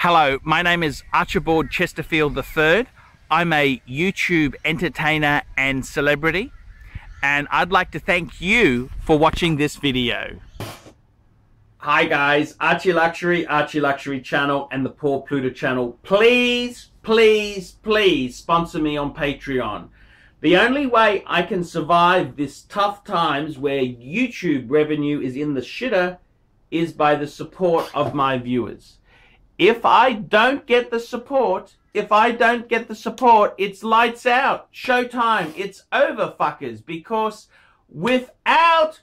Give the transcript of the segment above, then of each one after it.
Hello, my name is Archibald Chesterfield III. I'm a YouTube entertainer and celebrity, and I'd like to thank you for watching this video. Hi guys, ArchieLuxury channel and the Paul Pluto channel. Please, please, please sponsor me on Patreon. The only way I can survive this tough times where YouTube revenue is in the shitter is by the support of my viewers. If I don't get the support, it's lights out. Showtime. It's over, fuckers. Because without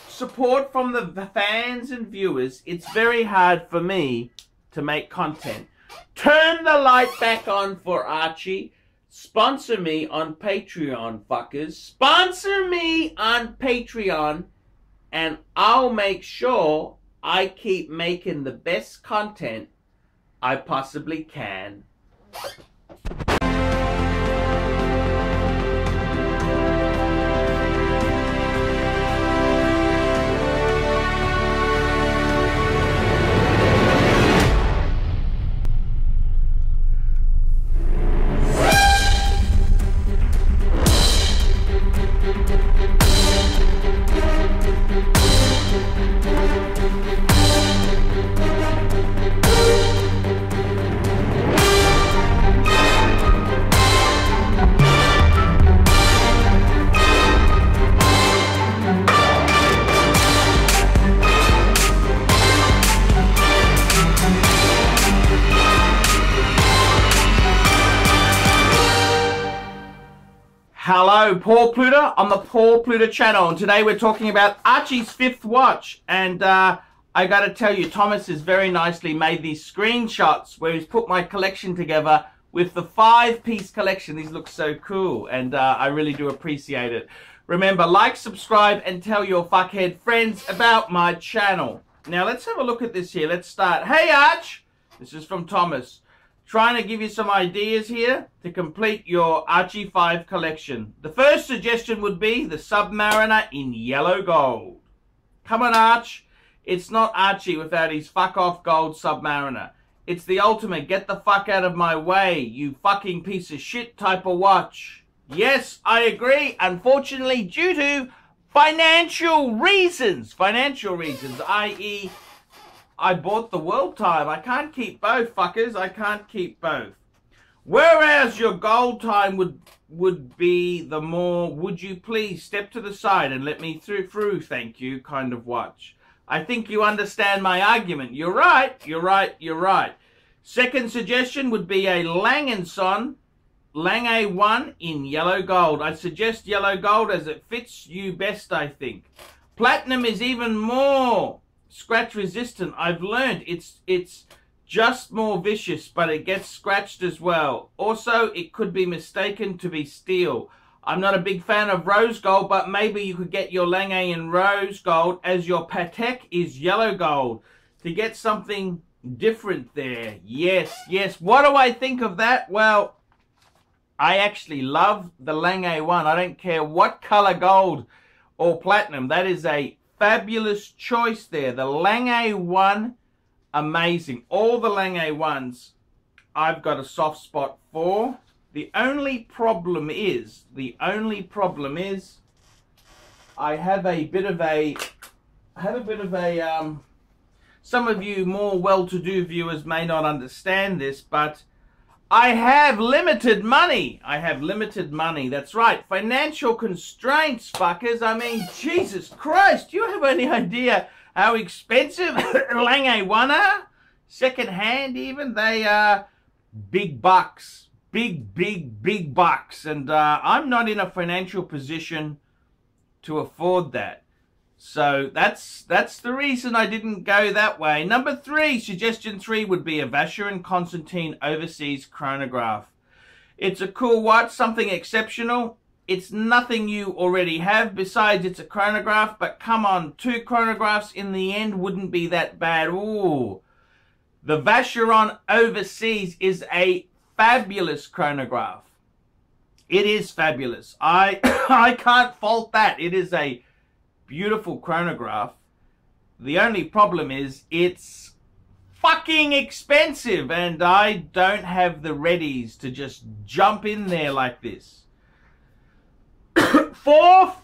support from the fans and viewers, it's very hard for me to make content. Turn the light back on for Archie. Sponsor me on Patreon, fuckers. Sponsor me on Patreon, and I'll make sure I keep making the best content I possibly can. Hello, Paul Pluto on the Paul Pluto channel, and today we're talking about Archie's 5th watch. And I gotta tell you, Thomas has very nicely made these screenshots where he's put my collection together with the 5-piece collection. These look so cool, and I really do appreciate it. Remember, like, subscribe, and tell your fuckhead friends about my channel. Now let's have a look at this here. Let's start. Hey Arch! This is from Thomas. Trying to give you some ideas here to complete your Archie 5 collection. The first suggestion would be the Submariner in yellow gold. Come on, Arch. It's not Archie without his fuck-off gold Submariner. It's the ultimate get the fuck out of my way, you fucking piece of shit type of watch. Yes, I agree. Unfortunately, due to financial reasons, i.e., I bought the world time. I can't keep both, fuckers. I can't keep both. Whereas your gold time would be the more, would you please step to the side and let me through, thank you, kind of watch. I think you understand my argument. You're right, you're right, you're right. Second suggestion would be a Lange & Son Lange 1 in yellow gold. I'd suggest yellow gold as it fits you best, I think. Platinum is even more scratch resistant. I've learned it's just more vicious, but it gets scratched as well. Also, it could be mistaken to be steel. I'm not a big fan of rose gold, but maybe you could get your Lange in rose gold as your Patek is yellow gold to get something different there. Yes, yes. What do I think of that? Well, I actually love the Lange 1. I don't care what color gold or platinum. That is a fabulous choice there. The Lange 1, amazing. All the Lange 1s I've got a soft spot for. The only problem is I have a bit of a some of you more well-to-do viewers may not understand this, but I have limited money. That's right. Financial constraints, fuckers. I mean, Jesus Christ. Do you have any idea how expensive Lange 1 are? Second hand even. They are big bucks. Big bucks. And I'm not in a financial position to afford that. So that's the reason I didn't go that way. Number 3, suggestion 3 would be a Vacheron Constantin Overseas chronograph. It's a cool watch, something exceptional. It's nothing you already have. Besides, it's a chronograph, but come on, 2 chronographs in the end wouldn't be that bad. Ooh. The Vacheron Overseas is a fabulous chronograph. It is fabulous. I can't fault that. It is a beautiful chronograph. The only problem is it's fucking expensive, and I don't have the readies to just jump in there like this. Fourth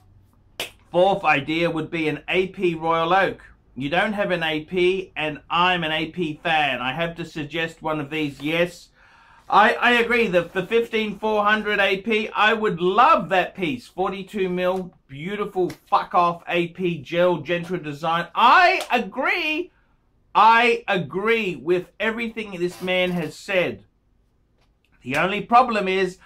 idea would be an AP Royal Oak. You don't have an AP, and I'm an AP fan. I have to suggest one of these. Yes, I agree. The 15400 AP, I would love that piece. 42mm, beautiful fuck off AP gel Gentra design. I agree with everything this man has said. The only problem is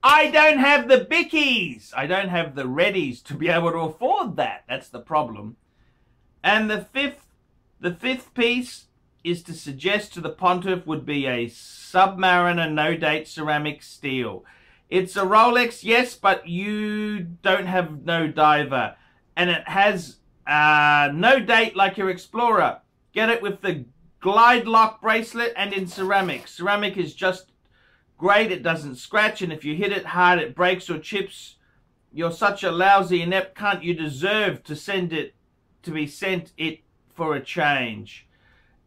I don't have the bickies. I don't have the readies to be able to afford that. That's the problem. And the fifth piece is to suggest to the Pontiff would be a Submariner no date ceramic steel. It's a Rolex, yes, but you don't have no diver, and it has no date like your Explorer. Get it with the glide lock bracelet and in ceramic. Ceramic is just great. It doesn't scratch, and if you hit it hard, it breaks or chips. You're such a lousy inept cunt. You deserve to be sent it for a change.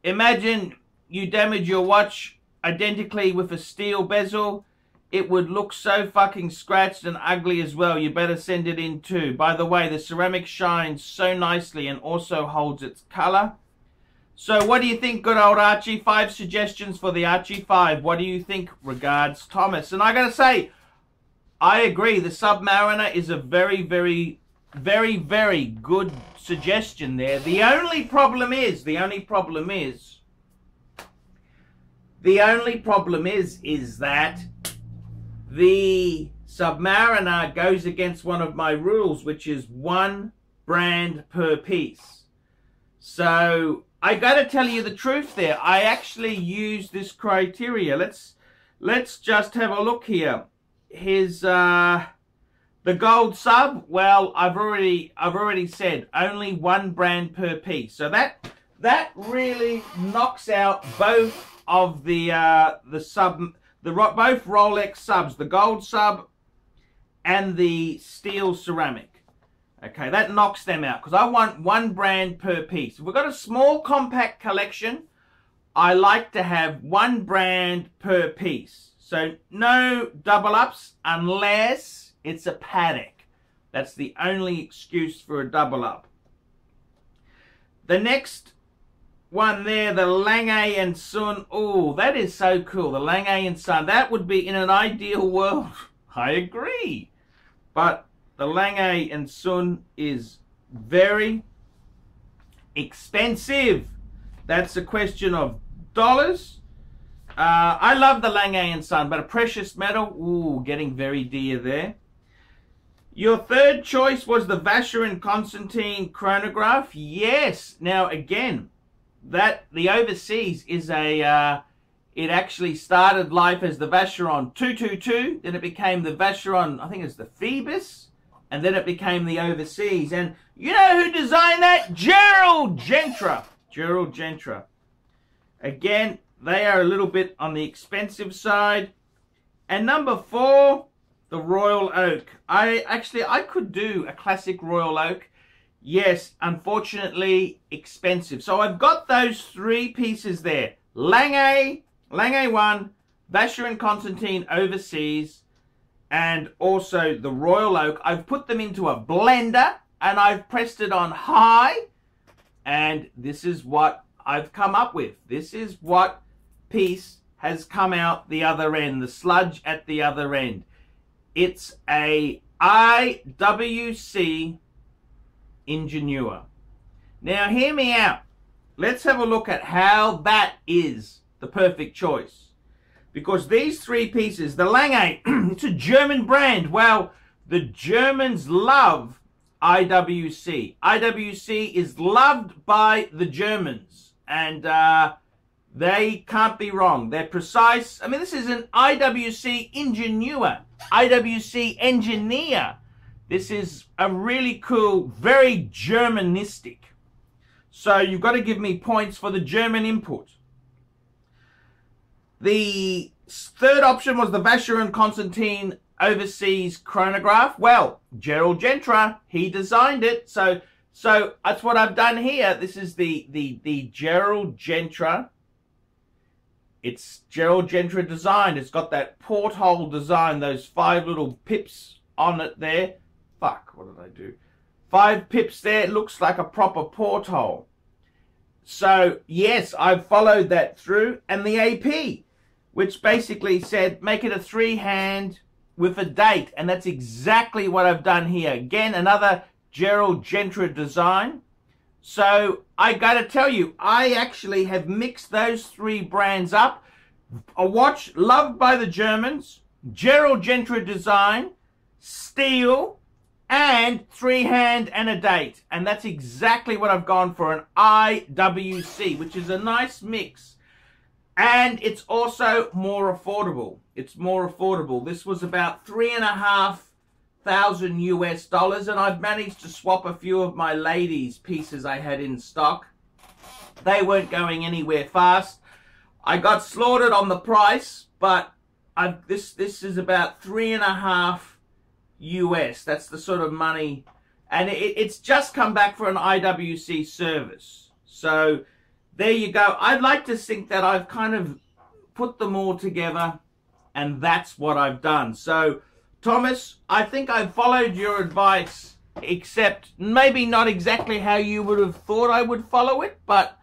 Imagine you damage your watch identically with a steel bezel. It would look so fucking scratched and ugly as well. You better send it in too. By the way, the ceramic shines so nicely and also holds its color. So what do you think, good old Archie? 5 suggestions for the Archie 5. What do you think? Regards, Thomas. And I gotta say, I agree. The Submariner is a very, very, very, very good suggestion there. The only problem is that the Submariner goes against one of my rules, which is 1 brand per piece. So I got to tell you the truth there. I actually use this criteria. Let's just have a look here. His the gold sub. Well, I've already said only 1 brand per piece. So that really knocks out both of both Rolex subs, the gold sub and the steel ceramic. Okay, that knocks them out because I want 1 brand per piece. If we've got a small compact collection, I like to have 1 brand per piece. So no double ups unless it's a Patek. That's the only excuse for a double up. The next one there, the Lange and Sun. Oh, that is so cool. The Lange and Sun. That would be in an ideal world. I agree. But the Lange and Sun is very expensive. That's a question of dollars. I love the Lange and Sun, but a precious metal, ooh, getting very dear there. Your third choice was the Vacheron Constantin chronograph. Yes. Now again, that the overseas is a it actually started life as the Vacheron 222, then it became the Vacheron, I think it's the Phoebus, and then it became the overseas. And you know who designed that? Jaeger-LeCoultre. Jaeger-LeCoultre. Again, they are a little bit on the expensive side. And number 4, the Royal Oak. I could do a classic Royal Oak. Yes, unfortunately expensive. So I've got those 3 pieces there. Lange 1, Vacheron Constantin overseas, and also the Royal Oak. I've put them into a blender and I've pressed it on high, and this is what I've come up with. This is what piece has come out the other end, the sludge at the other end. It's a IWC Ingenieur. Now hear me out. Let's have a look at how that is the perfect choice. Because these 3 pieces, the Lange, it's a German brand. Well, the Germans love IWC. IWC is loved by the Germans, and they can't be wrong. They're precise. I mean, this is an IWC Ingenieur, IWC engineer. This is a really cool, very Germanistic. So you've got to give me points for the German input. The third option was the Vacheron Constantin overseas chronograph. Well, Jaeger-LeCoultre, he designed it. So that's what I've done here. This is the Jaeger-LeCoultre It's Jaeger-LeCoultre design. It's got that porthole design, those 5 little pips on it there. Fuck, what did I do? 5 pips there. It looks like a proper porthole. So, yes, I've followed that through. And the AP, which basically said, make it a 3-hand with a date. And that's exactly what I've done here. Again, another Jaeger-LeCoultre design. So, I gotta tell you, I actually have mixed those 3 brands up. A watch loved by the Germans, Jaeger-LeCoultre design, steel, and 3-hand and a date. And that's exactly what I've gone for, an IWC, which is a nice mix. And it's also more affordable. It's more affordable. This was about $3,500 US, and I've managed to swap a few of my ladies' pieces I had in stock. They weren't going anywhere fast. I got slaughtered on the price, but this is about $3,500 US. That's the sort of money, and it's just come back for an IWC service. So there you go. I'd like to think that I've kind of put them all together, and that's what I've done. So Thomas, I think I've followed your advice, except maybe not exactly how you would have thought I would follow it, but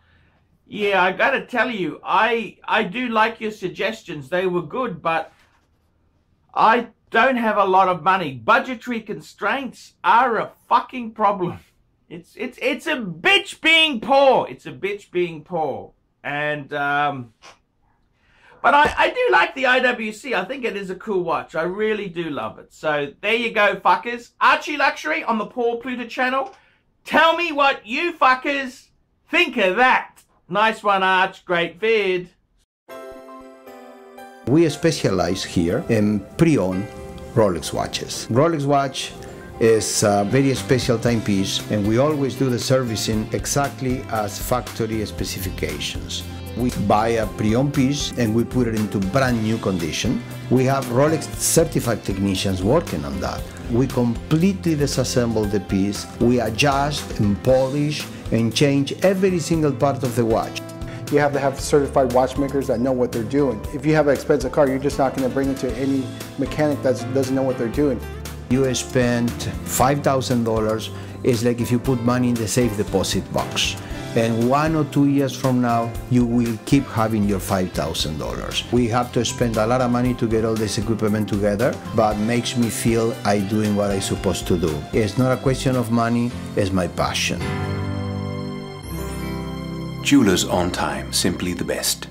yeah, I gotta tell you, I do like your suggestions. They were good, but I don't have a lot of money. Budgetary constraints are a fucking problem. It's a bitch being poor. It's a bitch being poor. And but I do like the IWC. I think it is a cool watch. I really do love it. So there you go, fuckers. ArchieLuxury on the Paul Pluta channel. Tell me what you fuckers think of that. Nice one, Arch. Great vid. We specialize here in pre-owned Rolex watches. Rolex watch is a very special timepiece, and we always do the servicing exactly as factory specifications. We buy a pre-owned piece and we put it into brand new condition. We have Rolex certified technicians working on that. We completely disassemble the piece. We adjust and polish and change every single part of the watch. You have to have certified watchmakers that know what they're doing. If you have an expensive car, you're just not going to bring it to any mechanic that doesn't know what they're doing. You spend $5,000, it's like if you put money in the safe deposit box. And 1 or 2 years from now, you will keep having your $5,000. We have to spend a lot of money to get all this equipment together, but makes me feel I'm doing what I'm supposed to do. It's not a question of money, it's my passion. Jewelers on time, simply the best.